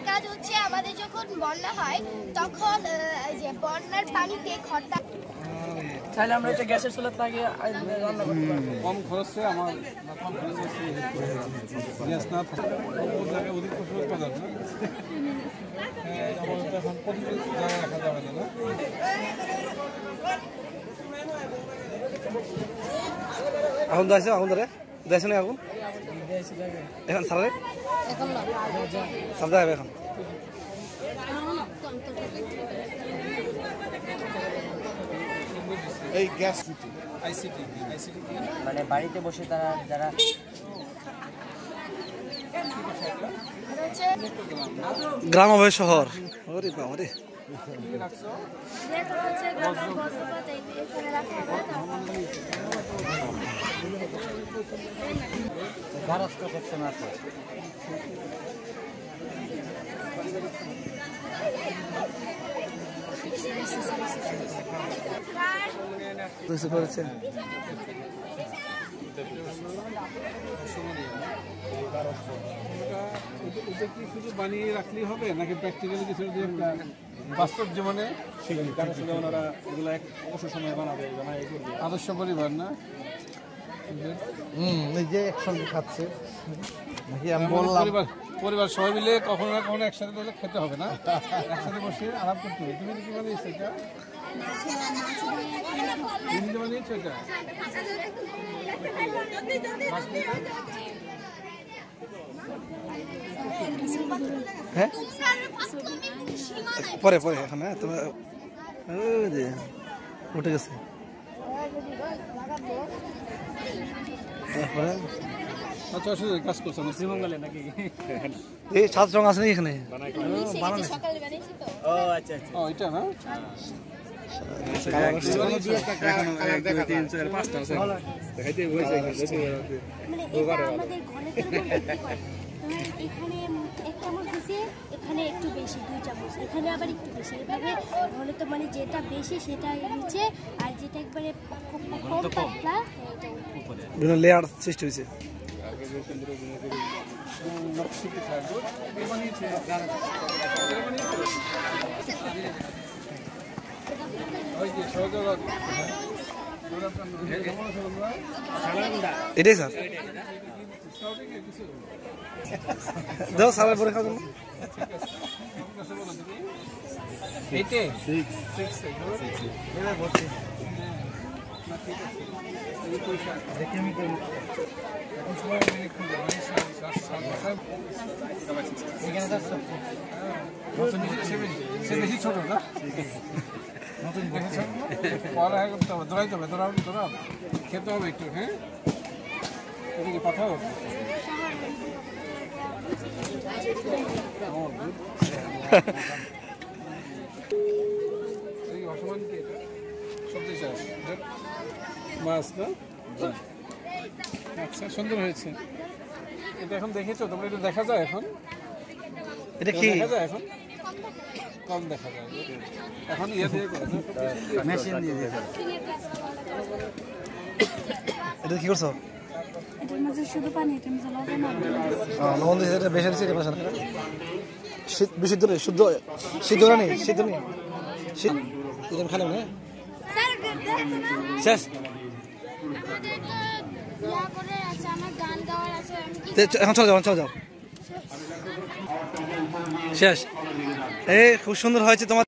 কাজ হচ্ছে আমাদের যখন বন্যা হয় তখন যে বন্যার পানিতে ঘরটা চাইলে আমরা এটা গ্যাসের চুলা লাগিয়ে রান্না করতে পারি। কম খরচে আমার কম খরচে গ্যাস না থাকে অধিক ফসল উৎপাদন না এখন প্রতিদিন জায়গা রাখা যাবে না এখন যাইছে এখন ধরে যাইছে না এখন এখন সারে এখন সার যাবে এখন এই গ্যাস আইসিটি মানে বাড়িতে বসে তারা যারা গ্রাম হবে শহর ওরে বাবা রে গারাস্তা সেকশন আছে। বুঝতে পেরেছেন ওটা কি শুধু বানিয়ে রাখলেই হবে নাকি প্র্যাকটিক্যালি কিছু বাস্তব জীবনে যেমন ওরা এগুলো অবসর সময় বানাবে আদর্শ পরিবার না এই যে একসঙ্গে খাচ্ছে নাকি আমি বললাম পরিবার সবাই মিলে কখনো না কখনো একসাথে মিলে খেতে হবে না একসাথে বসে আরাম করতে হবে তুমি কি বানিয়েছো এটা তুমি বানিয়েছো এটা হ্যাঁ পরে পরে এখন হ্যাঁ তোমার উঠে গেছে আচ্ছা আসলে কাজ করছো না শ্রীমঙ্গলে নাকি? এই সাত রং আছে না এখানে ও আচ্ছা আচ্ছা। ও এটা না এখানে এক চামচ দিছে এখানে একটু বেশি 2 চামচ এখানে আবার একটু বেশি এভাবে হলে তো মানে যেটা বেশি সেটা নিচে আর যেটা একবারে কম পাতলা এটা উপরে বিভিন্ন লেয়ার সৃষ্টি হয়েছে এটাই স্যার দাও সালের পরে খাওয়া বেশি ছোট না পড়ালেখা করতে হবে দৌড়াইতে হবে দৌড়াও খেতে হবে একটু হ্যাঁ এদিকে কথা হবে অসমান কি এটা সবজি চাষ মাছ না আচ্ছা সুন্দর হয়েছে এটা এখন দেখেছো তোমরা এটা দেখা যায় এখন এটা কি দেখা যায় এখন কম দেখা যায় এখন ইয়ে দিয়ে মেশিন দিয়ে দিয়ে এটা কি করছো এটার মধ্যে শুধু পানি এটার মধ্যে লবণ লবণ দিয়ে এটা বেশি দিচ্ছে এটা বিশুদ্ধ নেই শুদ্ধ সিদ্ধ নেই সিদ্ধ নেই এটা খালাম না শেষ এখন চলে যাও শেষ এই খুব সুন্দর হয়েছে তোমার